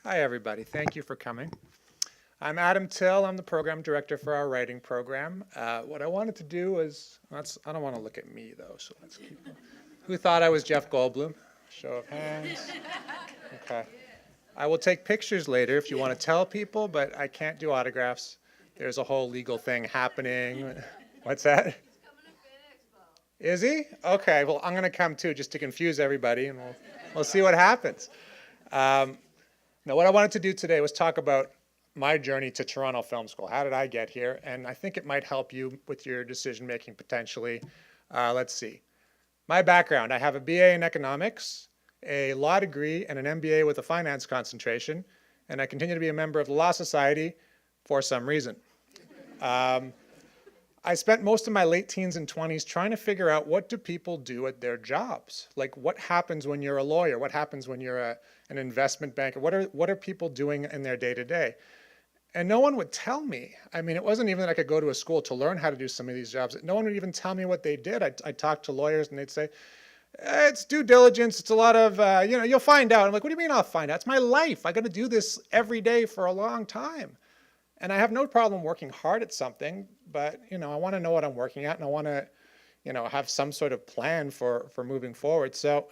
Hi, everybody. Thank you for coming. I'm Adam Till. I'm the program director for our writing program. What I wanted to do is, I don't want to look at me, though, so let's keep going. Who thought I was Jeff Goldblum? Show of hands. Okay. I will take pictures later if you want to tell people, but I can't do autographs. There's a whole legal thing happening. What's that? Is he? Okay, well, I'm going to come too, just to confuse everybody, and we'll see what happens. Now, what I wanted to do today was talk about my journey to Toronto Film School. How did I get here? And I think it might help you with your decision making potentially. Let's see. My background, I have a BA in economics, a law degree, and an MBA with a finance concentration. And I continue to be a member of the Law Society for some reason. I spent most of my late teens and 20s trying to figure out, what do people do at their jobs? Like, what happens when you're a lawyer? What happens when you're an investment banker? What are people doing in their day-to-day? And no one would tell me. I mean, it wasn't even that I could go to a school to learn how to do some of these jobs. No one would even tell me what they did. I talked to lawyers and they'd say, it's due diligence. It's a lot of, you'll find out. I'm like, what do you mean I'll find out? It's my life. I got to do this every day for a long time. And I have no problem working hard at something, but I want to know what I'm working at, and I want to, have some sort of plan for moving forward. So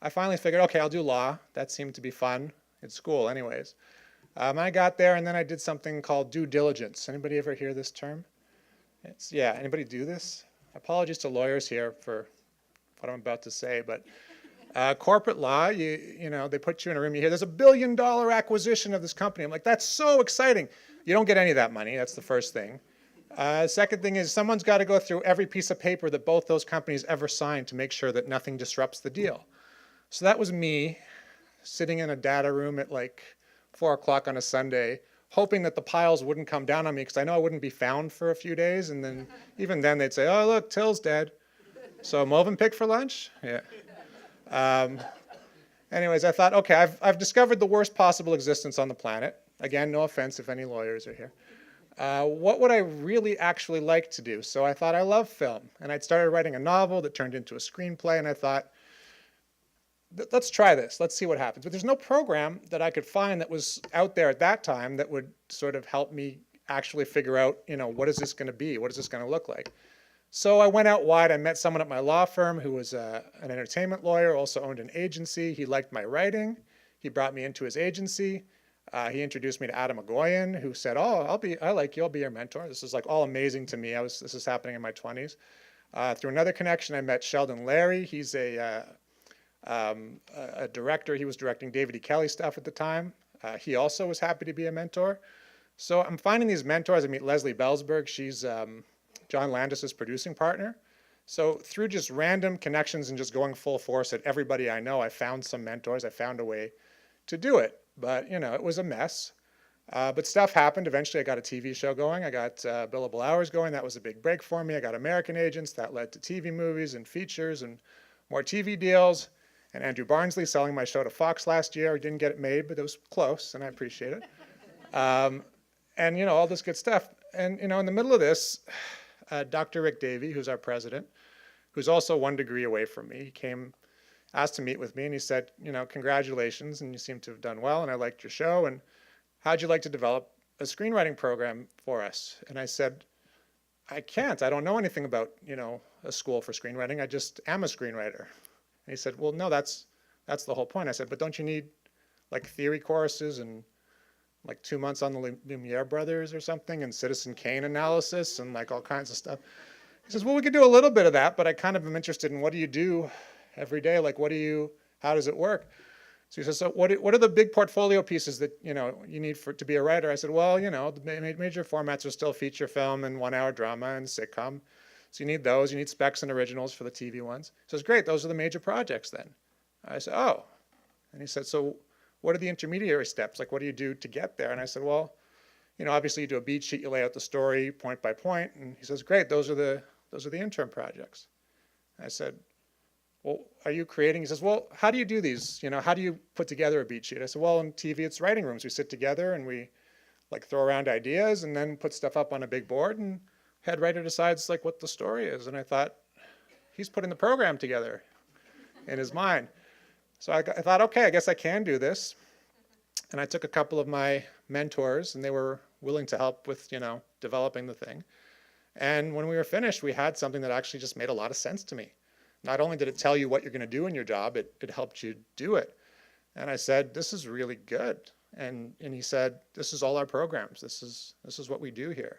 I finally figured, okay, I'll do law. That seemed to be fun at school, anyways. I got there, and then I did something called due diligence. Anybody ever hear this term? Anybody do this? Apologies to lawyers here for what I'm about to say, but corporate law, they put you in a room, you hear there's $1 billion acquisition of this company. I'm like, that's so exciting. You don't get any of that money. That's the first thing. Second thing is, someone's got to go through every piece of paper that both those companies ever signed to make sure that nothing disrupts the deal. So that was me sitting in a data room at like 4 o'clock on a Sunday, hoping that the piles wouldn't come down on me, because I know I wouldn't be found for a few days. And then even then they'd say, oh, look, Till's dead. So Movenpick for lunch? Yeah. Anyways, I thought, okay, I've discovered the worst possible existence on the planet. Again, no offense if any lawyers are here. What would I really actually like to do? So I thought, I love film. And I'd started writing a novel that turned into a screenplay, and I thought, let's try this. Let's see what happens. But there's no program that I could find that was out there at that time that would sort of help me actually figure out, what is this going to be? What is this going to look like? So I went out wide. I met someone at my law firm who was an entertainment lawyer, also owned an agency. He liked my writing. He brought me into his agency. He introduced me to Adam Agoyan, who said, oh, I like you. I'll be your mentor. This is like all amazing to me. This is happening in my 20s. Through another connection, I met Sheldon Larry. He's a director. He was directing David E. Kelly stuff at the time. He also was happy to be a mentor. So I'm finding these mentors. I meet Leslie Belsberg. She's John Landis's producing partner. So through just random connections and just going full force at everybody I know, I found some mentors. I found a way to do it. But, it was a mess. But stuff happened. Eventually, I got a TV show going. I got billable hours going. That was a big break for me. I got American Agents. That led to TV movies and features and more TV deals. And Andrew Barnsley selling my show to Fox last year. I didn't get it made, but it was close, and I appreciate it. And, all this good stuff. And, in the middle of this, Dr. Rick Davey, who's our president, who's also 1 degree away from me, he came, asked to meet with me, and he said, congratulations, and you seem to have done well, and I liked your show, and how'd you like to develop a screenwriting program for us? And I said, I can't. I don't know anything about, a school for screenwriting. I just am a screenwriter. And he said, well, no, that's the whole point. I said, but don't you need like theory courses and like 2 months on the Lumiere brothers or something, and Citizen Kane analysis and like all kinds of stuff? He says, well, we could do a little bit of that, but I kind of am interested in, what do you do every day? Like, how does it work? So he says, so what are the big portfolio pieces that, you need to be a writer? I said, well, the major formats are still feature film and 1-hour drama and sitcom. So you need those. You need specs and originals for the TV ones. He says, great, those are the major projects then. I said, oh. And he said, so what are the intermediary steps? Like, what do you do to get there? And I said, well, obviously you do a beat sheet, you lay out the story point by point. And he says, great, those are the intern projects. I said, well, are you creating? He says, well, how do you do these? How do you put together a beat sheet? I said, well, in TV, it's writing rooms. We sit together and we like throw around ideas and then put stuff up on a big board, and head writer decides like what the story is. And I thought, he's putting the program together in his mind. So I thought, okay, I guess I can do this. And I took a couple of my mentors, and they were willing to help with, developing the thing. And when we were finished, we had something that actually just made a lot of sense to me. Not only did it tell you what you're going to do in your job, it helped you do it. And I said, this is really good. And he said, this is all our programs. This is what we do here.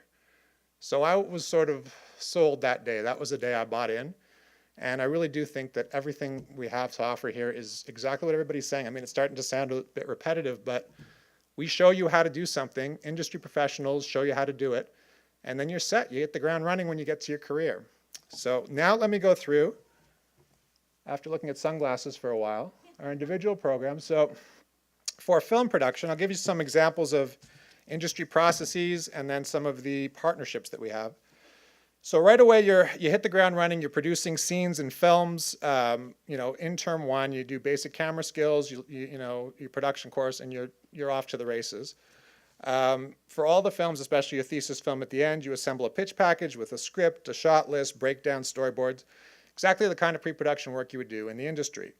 So I was sort of sold that day. That was the day I bought in. And I really do think that everything we have to offer here is exactly what everybody's saying. I mean, it's starting to sound a bit repetitive, but we show you how to do something. Industry professionals show you how to do it. And then you're set. You hit the ground running when you get to your career. So now let me go through, after looking at sunglasses for a while, our individual programs. So for film production, I'll give you some examples of industry processes and then some of the partnerships that we have. So right away, you hit the ground running. You're producing scenes and films. In term one, you do basic camera skills, your production course, and you're off to the races. For all the films, especially your thesis film at the end, you assemble a pitch package with a script, a shot list, breakdown, storyboards, exactly the kind of pre-production work you would do in the industry.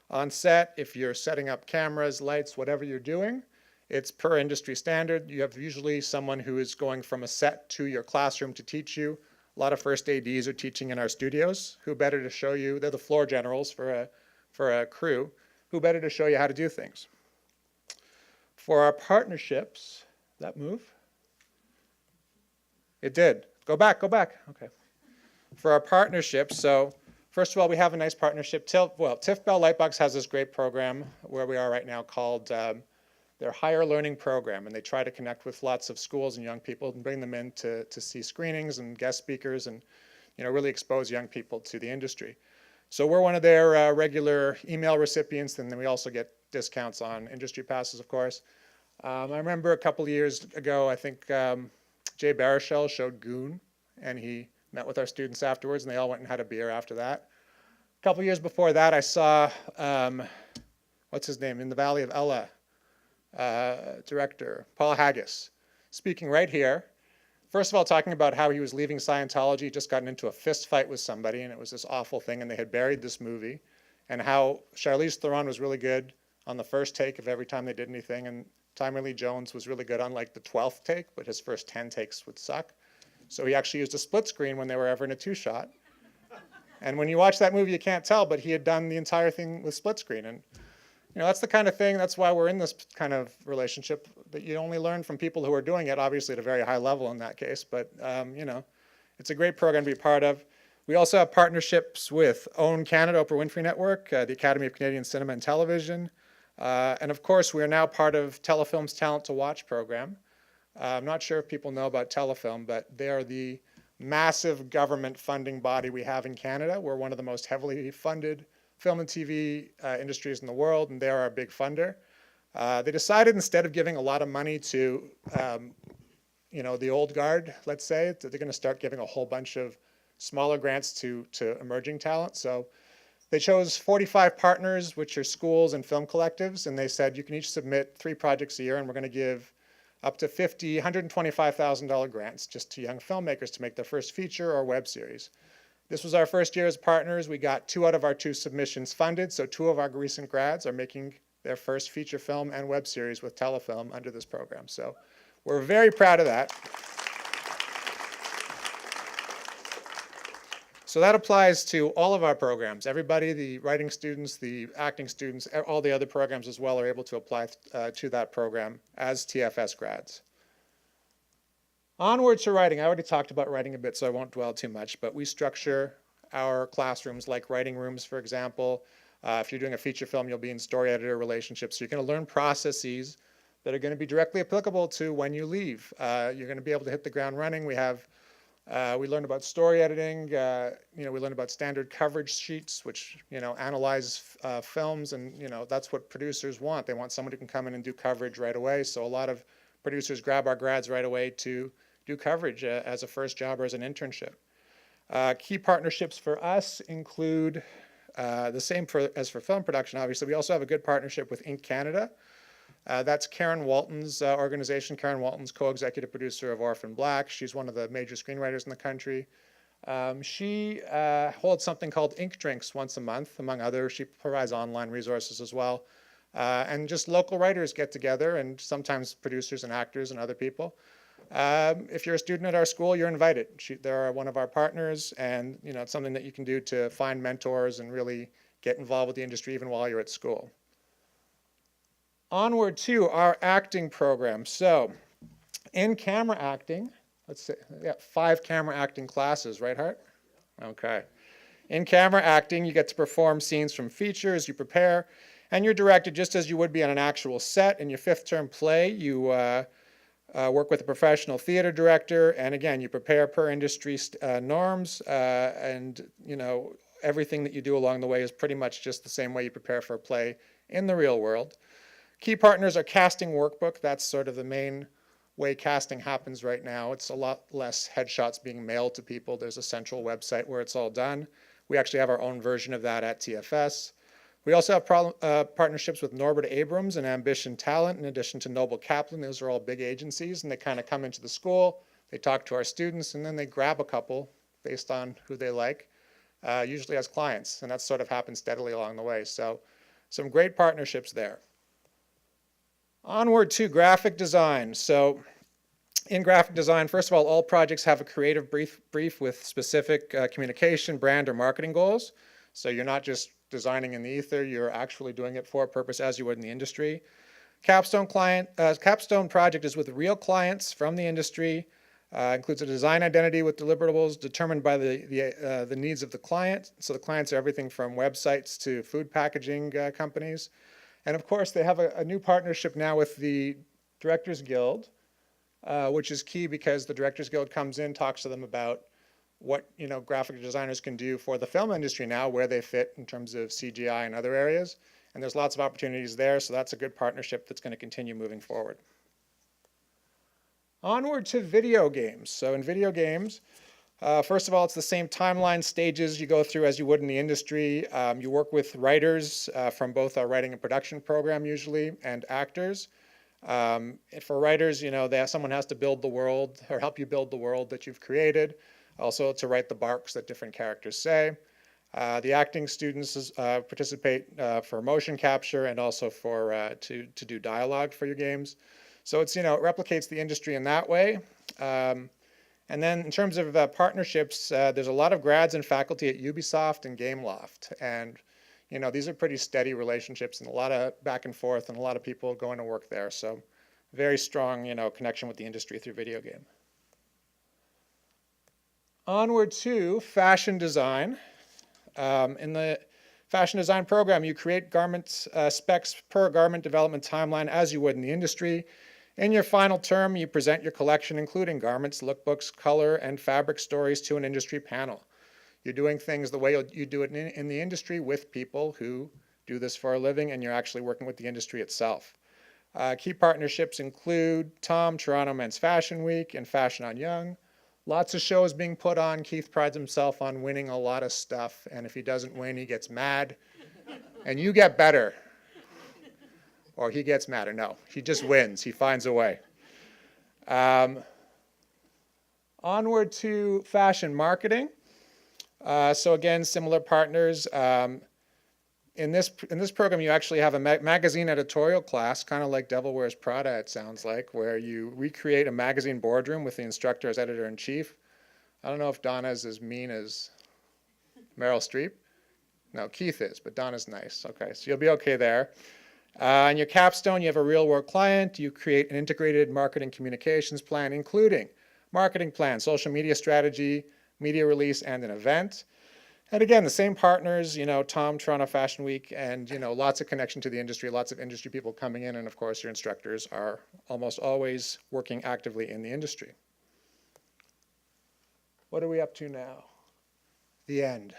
On set, if you're setting up cameras, lights, whatever you're doing, it's per industry standard. You have usually someone who is going from a set to your classroom to teach you. A lot of first ADs are teaching in our studios. Who better to show you? They're the floor generals for a crew. Who better to show you how to do things? For our partnerships, that move? It did. Go back. Okay. For our partnerships, so first of all, we have a nice partnership. TIFF Bell Lightbox has this great program where we are right now called their Higher Learning Program, and they try to connect with lots of schools and young people and bring them in to see screenings and guest speakers and really expose young people to the industry. So we're one of their regular email recipients, and then we also get discounts on industry passes, of course. I remember a couple of years ago, I think Jay Baruchel showed Goon, and he met with our students afterwards, and they all went and had a beer after that. A couple of years before that, I saw, what's his name, In the Valley of Ella, director, Paul Haggis, speaking right here. First of all, talking about how he was leaving Scientology, just gotten into a fist fight with somebody, and it was this awful thing, and they had buried this movie, and how Charlize Theron was really good on the first take of every time they did anything, and Tommy Lee Jones was really good on like the 12th take, but his first 10 takes would suck. So he actually used a split screen when they were ever in a two-shot. And when you watch that movie, you can't tell, but he had done the entire thing with split screen. And that's the kind of thing, that's why we're in this kind of relationship, that you only learn from people who are doing it, obviously at a very high level in that case. But, it's a great program to be part of. We also have partnerships with OWN Canada, Oprah Winfrey Network, the Academy of Canadian Cinema and Television. And of course, we are now part of Telefilm's Talent to Watch program. I'm not sure if people know about Telefilm, but they are the massive government funding body we have in Canada. We're one of the most heavily funded film and TV industries in the world, and they're our big funder. They decided instead of giving a lot of money to, the old guard, let's say, that they're going to start giving a whole bunch of smaller grants to emerging talent. So they chose 45 partners, which are schools and film collectives, and they said you can each submit 3 projects a year, and we're going to give up to $125,000 grants just to young filmmakers to make their first feature or web series. This was our first year as partners. We got 2 out of our 2 submissions funded, so 2 of our recent grads are making their first feature film and web series with Telefilm under this program. So we're very proud of that. So that applies to all of our programs. Everybody, the writing students, the acting students, all the other programs as well are able to apply to that program as TFS grads. Onwards to writing. I already talked about writing a bit, so I won't dwell too much, but we structure our classrooms like writing rooms, for example. If you're doing a feature film, you'll be in story editor relationships. So you're going to learn processes that are going to be directly applicable to when you leave. You're going to be able to hit the ground running. We learned about story editing. We learned about standard coverage sheets, which analyze films, and that's what producers want. They want someone who can come in and do coverage right away. So a lot of producers grab our grads right away to do coverage as a first job or as an internship. Key partnerships for us include the same as for film production. Obviously, we also have a good partnership with Inc. Canada. That's Karen Walton's organization. Karen Walton's co-executive producer of Orphan Black. She's one of the major screenwriters in the country. She holds something called Ink Drinks once a month, among others. She provides online resources as well. And just local writers get together, and sometimes producers and actors and other people. If you're a student at our school, you're invited. They're one of our partners, and it's something that you can do to find mentors and really get involved with the industry even while you're at school. Onward to our acting program. So in camera acting, let's say, 5 camera acting classes, right, Hart? Okay. In camera acting, you get to perform scenes from features, you prepare, and you're directed just as you would be on an actual set. In your 5th term play, you work with a professional theater director, and again, you prepare per industry norms, and everything that you do along the way is pretty much just the same way you prepare for a play in the real world. Key partners are casting workbook. That's sort of the main way casting happens right now. It's a lot less headshots being mailed to people. There's a central website where it's all done. We actually have our own version of that at TFS. We also have partnerships with Norbert Abrams and Ambition Talent, in addition to Noble Kaplan. Those are all big agencies, and they kind of come into the school, they talk to our students, and then they grab a couple based on who they like, usually as clients, and that sort of happens steadily along the way. So some great partnerships there. Onward to graphic design. So in graphic design, first of all projects have a creative brief with specific communication, brand, or marketing goals. So you're not just designing in the ether, you're actually doing it for a purpose as you would in the industry. Capstone project is with real clients from the industry, includes a design identity with deliverables determined by the needs of the client. So the clients are everything from websites to food packaging companies. And of course, they have a new partnership now with the Directors Guild, which is key because the Directors Guild comes in, talks to them about what graphic designers can do for the film industry now, where they fit in terms of CGI and other areas. And there's lots of opportunities there, so that's a good partnership that's going to continue moving forward. Onward to video games. So in video games, first of all, it's the same timeline stages you go through as you would in the industry. You work with writers from both our writing and production program usually, and actors. For writers, someone has to build the world or help you build the world that you've created. Also to write the barks that different characters say. The acting students participate for motion capture and also for to do dialogue for your games. So it's it replicates the industry in that way. And then in terms of partnerships, there's a lot of grads and faculty at Ubisoft and Gameloft, and these are pretty steady relationships and a lot of back and forth and a lot of people going to work there. So very strong connection with the industry through video game. Onward to fashion design. In the fashion design program, you create garment specs per garment development timeline as you would in the industry. In your final term, you present your collection, including garments, lookbooks, color, and fabric stories to an industry panel. You're doing things the way you do it in the industry with people who do this for a living, and you're actually working with the industry itself. Key partnerships include Toronto Men's Fashion Week, and Fashion on Young. Lots of shows being put on. Keith prides himself on winning a lot of stuff, and if he doesn't win, he gets mad. And you get better. Or he gets mad, or no, he just wins. He finds a way. Onward to fashion marketing. So again, similar partners. In this program, you actually have a magazine editorial class, kind of like Devil Wears Prada, it sounds like, where you recreate a magazine boardroom with the instructor as editor-in-chief. I don't know if Donna's as mean as Meryl Streep. No, Keith is, but Donna's nice. Okay, so you'll be okay there. On your capstone, you have a real-world client. You create an integrated marketing communications plan, including marketing plan, social media strategy, media release, and an event. And again, the same partners, Toronto Fashion Week, and lots of connection to the industry, lots of industry people coming in, and of course your instructors are almost always working actively in the industry. What are we up to now? The end.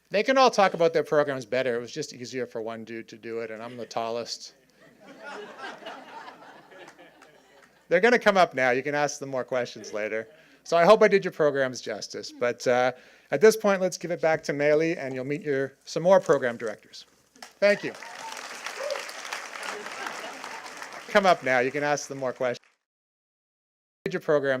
They can all talk about their programs better. It was just easier for one dude to do it, and I'm the tallest. They're going to come up now. You can ask them more questions later. So I hope I did your programs justice. But at this point, let's give it back to Meili, and you'll meet some more program directors. Thank you. Come up now. You can ask them more questions. Did your program